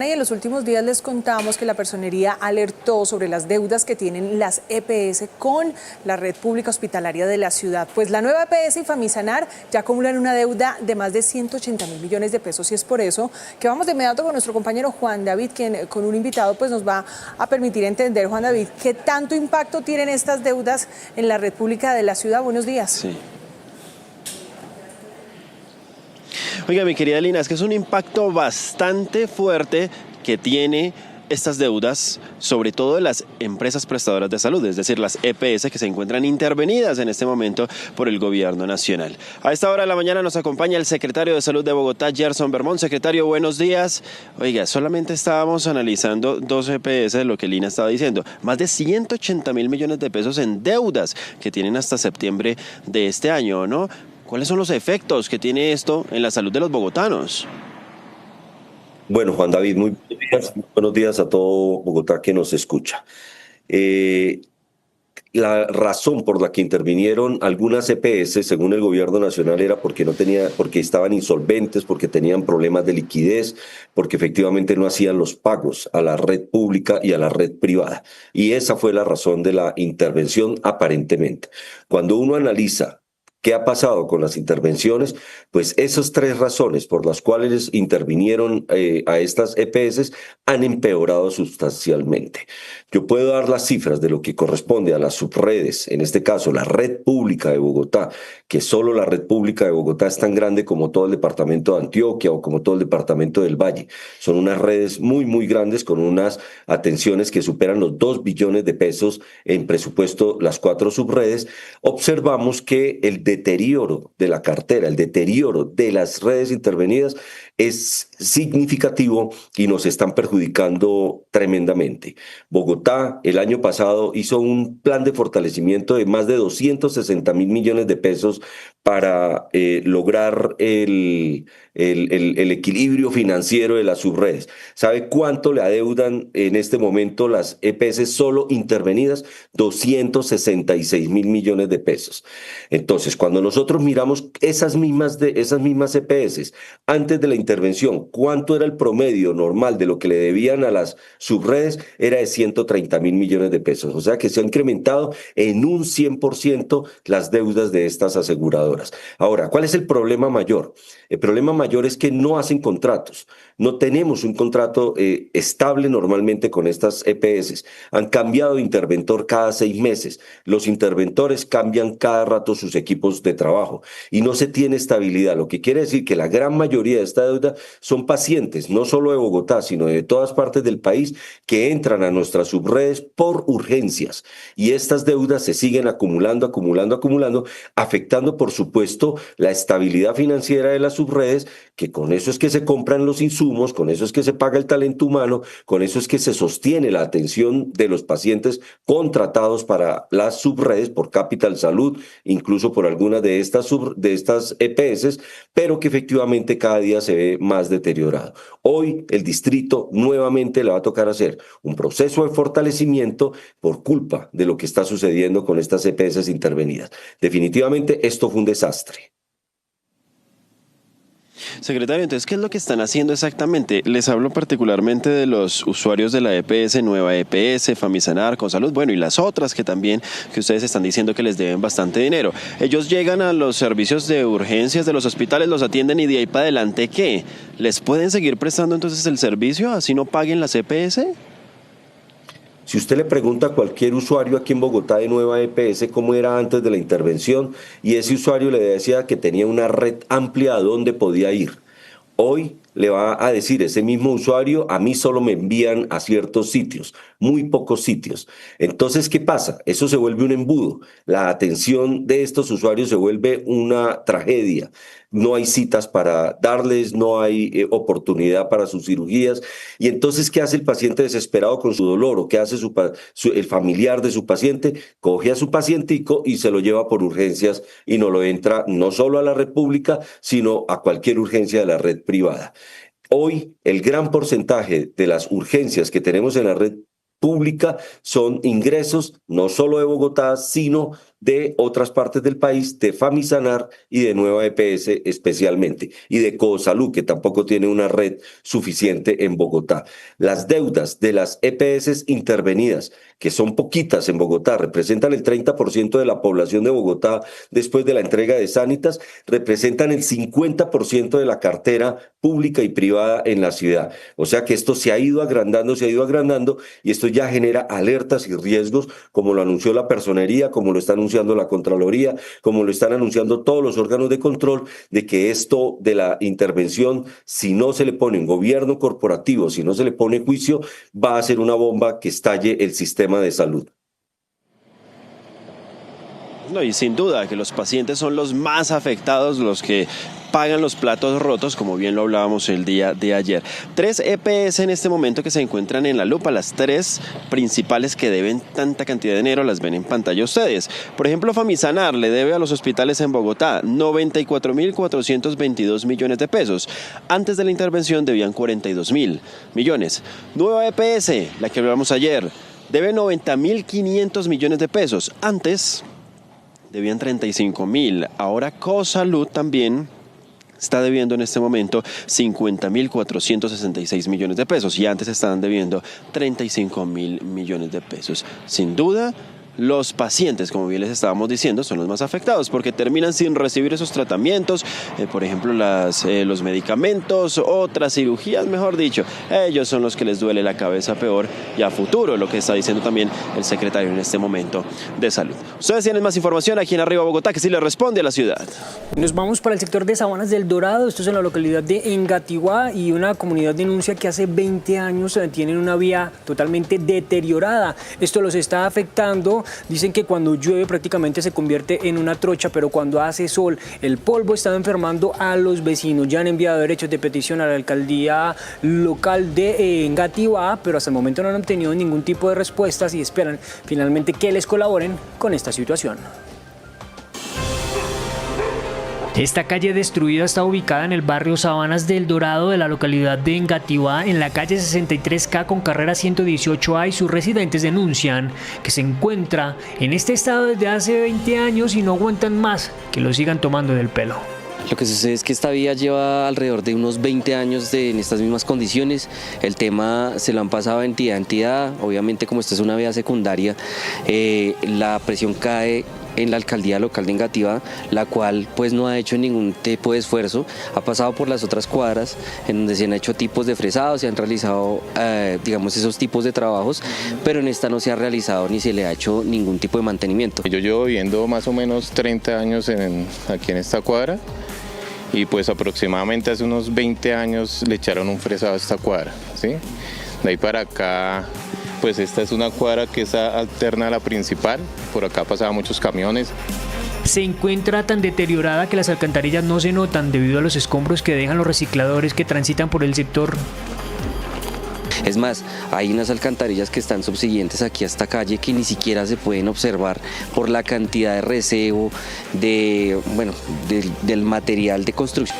Y en los últimos días les contamos que la Personería alertó sobre las deudas que tienen las EPS con la red pública hospitalaria de la ciudad. Pues la nueva EPS y Famisanar ya acumulan una deuda de más de 180.000 millones de pesos y es por eso que vamos de inmediato con nuestro compañero Juan David, quien con un invitado pues nos va a permitir entender, Juan David, qué tanto impacto tienen estas deudas en la red pública de la ciudad. Buenos días. Sí. Oiga, mi querida Lina, es que es un impacto bastante fuerte que tiene estas deudas, sobre todo de las empresas prestadoras de salud, es decir, las EPS que se encuentran intervenidas en este momento por el gobierno nacional. A esta hora de la mañana nos acompaña el secretario de Salud de Bogotá, Gerson Bermón. Secretario, buenos días. Oiga, solamente estábamos analizando dos EPS de lo que Lina estaba diciendo. Más de 180.000 millones de pesos en deudas que tienen hasta septiembre de este año, ¿no? ¿Cuáles son los efectos que tiene esto en la salud de los bogotanos? Bueno, Juan David, muy buenos días a todo Bogotá que nos escucha. La razón por la que intervinieron algunas EPS, según el gobierno nacional, era porque porque estaban insolventes, porque tenían problemas de liquidez, porque efectivamente no hacían los pagos a la red pública y a la red privada. Y esa fue la razón de la intervención, aparentemente. Cuando uno analiza ¿qué ha pasado con las intervenciones? Pues esas tres razones por las cuales intervinieron a estas EPS han empeorado sustancialmente. Yo puedo dar las cifras de lo que corresponde a las subredes, en este caso la red pública de Bogotá, que solo la red pública de Bogotá es tan grande como todo el departamento de Antioquia o como todo el departamento del Valle. Son unas redes muy, muy grandes con unas atenciones que superan los 2 billones de pesos en presupuesto, las 4 subredes. Observamos que el deterioro de la cartera, el deterioro de las redes intervenidas es significativo y nos están perjudicando tremendamente. Bogotá el año pasado hizo un plan de fortalecimiento de más de 260.000 millones de pesos para lograr el equilibrio financiero de las subredes. ¿Sabe cuánto le adeudan en este momento las EPS solo intervenidas? 266.000 millones de pesos. Entonces, cuando nosotros miramos esas mismas EPS antes de la intervención, ¿cuánto era el promedio normal de lo que le debían a las subredes? Era de 130.000 millones de pesos. O sea que se ha incrementado en un 100% las deudas de estas aseguradoras. Ahora, ¿cuál es el problema mayor? El problema mayor es que no hacen contratos. No tenemos un contrato estable normalmente con estas EPS. Han cambiado de interventor cada 6 meses. Los interventores cambian cada rato sus equipos de trabajo y no se tiene estabilidad, lo que quiere decir que la gran mayoría de esta deuda son pacientes, no solo de Bogotá, sino de todas partes del país que entran a nuestras subredes por urgencias y estas deudas se siguen acumulando, afectando por supuesto la estabilidad financiera de las subredes, que con eso es que se compran los insumos, con eso es que se paga el talento humano, con eso es que se sostiene la atención de los pacientes contratados para las subredes por Capital Salud, incluso por algunas de estas EPS, pero que efectivamente cada día se ve más deteriorado. Hoy el distrito nuevamente le va a tocar hacer un proceso de fortalecimiento por culpa de lo que está sucediendo con estas EPS intervenidas. Definitivamente esto fue un desastre. Secretario, entonces, ¿qué es lo que están haciendo exactamente? Les hablo particularmente de los usuarios de la EPS, Nueva EPS, Famisanar, Consalud, bueno, y las otras que también, que ustedes están diciendo que les deben bastante dinero. Ellos llegan a los servicios de urgencias de los hospitales, los atienden y de ahí para adelante, ¿qué? ¿Les pueden seguir prestando entonces el servicio así no paguen las EPS? Si usted le pregunta a cualquier usuario aquí en Bogotá de Nueva EPS cómo era antes de la intervención, y ese usuario le decía que tenía una red amplia a donde podía ir. Hoy le va a decir ese mismo usuario, a mí solo me envían a ciertos sitios, muy pocos sitios. Entonces, ¿qué pasa? Eso se vuelve un embudo. La atención de estos usuarios se vuelve una tragedia. No hay citas para darles, no hay oportunidad para sus cirugías. Y entonces, ¿qué hace el paciente desesperado con su dolor? ¿O qué hace el familiar de su paciente? Coge a su pacientico y se lo lleva por urgencias y no lo entra no solo a la red pública, sino a cualquier urgencia de la red privada. Hoy, el gran porcentaje de las urgencias que tenemos en la red pública son ingresos no solo de Bogotá, sino de otras partes del país, de Famisanar y de Nueva EPS especialmente, y de Cosalud, que tampoco tiene una red suficiente en Bogotá. Las deudas de las EPS intervenidas, que son poquitas en Bogotá, representan el 30% de la población de Bogotá después de la entrega de Sanitas, representan el 50% de la cartera pública y privada en la ciudad. O sea que esto se ha ido agrandando, y esto ya genera alertas y riesgos, como lo anunció la Personería, como lo está anunciando la Contraloría, como lo están anunciando todos los órganos de control, de que esto de la intervención, si no se le pone un gobierno corporativo, si no se le pone juicio, va a ser una bomba que estalle el sistema de salud. No, y sin duda que los pacientes son los más afectados, los que pagan los platos rotos, como bien lo hablábamos el día de ayer. 3 EPS en este momento que se encuentran en la lupa, las 3 principales que deben tanta cantidad de dinero, las ven en pantalla ustedes. Por ejemplo, Famisanar le debe a los hospitales en Bogotá 94.422 millones de pesos. Antes de la intervención debían 42.000 millones. Nueva EPS, la que hablamos ayer, debe 90.500 millones de pesos. Antes debían 35.000. Ahora Cosalud también está debiendo en este momento 50.466 millones de pesos y antes estaban debiendo 35.000 millones de pesos. Sin duda, los pacientes, como bien les estábamos diciendo, son los más afectados porque terminan sin recibir esos tratamientos, por ejemplo, los medicamentos, otras cirugías, mejor dicho. Ellos son los que les duele la cabeza peor y a futuro, lo que está diciendo también el secretario en este momento de Salud. Ustedes tienen más información aquí en Arriba Bogotá, que sí le responde a la ciudad. Nos vamos para el sector de Sabanas del Dorado, esto es en la localidad de Engativá, y una comunidad denuncia que hace 20 años tienen una vía totalmente deteriorada. Esto los está afectando. Dicen que cuando llueve prácticamente se convierte en una trocha, pero cuando hace sol el polvo está enfermando a los vecinos. Ya han enviado derechos de petición a la alcaldía local de Engativá, pero hasta el momento no han obtenido ningún tipo de respuestas y esperan finalmente que les colaboren con esta situación. Esta calle destruida está ubicada en el barrio Sabanas del Dorado de la localidad de Engativá, en la calle 63K con carrera 118A, y sus residentes denuncian que se encuentra en este estado desde hace 20 años y no aguantan más que lo sigan tomando del pelo. Lo que sucede es que esta vía lleva alrededor de unos 20 años en estas mismas condiciones. El tema se lo han pasado de entidad a entidad. Obviamente, como esta es una vía secundaria, la presión cae en la alcaldía local de Engativá, la cual pues no ha hecho ningún tipo de esfuerzo. Ha pasado por las otras cuadras en donde se han hecho tipos de fresado, se han realizado digamos esos tipos de trabajos, pero en esta no se ha realizado ni se le ha hecho ningún tipo de mantenimiento. Yo llevo viviendo más o menos 30 años aquí en esta cuadra, y pues aproximadamente hace unos 20 años le echaron un fresado a esta cuadra, ¿sí? De ahí para acá, pues esta es una cuadra que está alterna a la principal, por acá pasaban muchos camiones. Se encuentra tan deteriorada que las alcantarillas no se notan debido a los escombros que dejan los recicladores que transitan por el sector. Es más, hay unas alcantarillas que están subsiguientes aquí a esta calle que ni siquiera se pueden observar por la cantidad de recebo del material de construcción.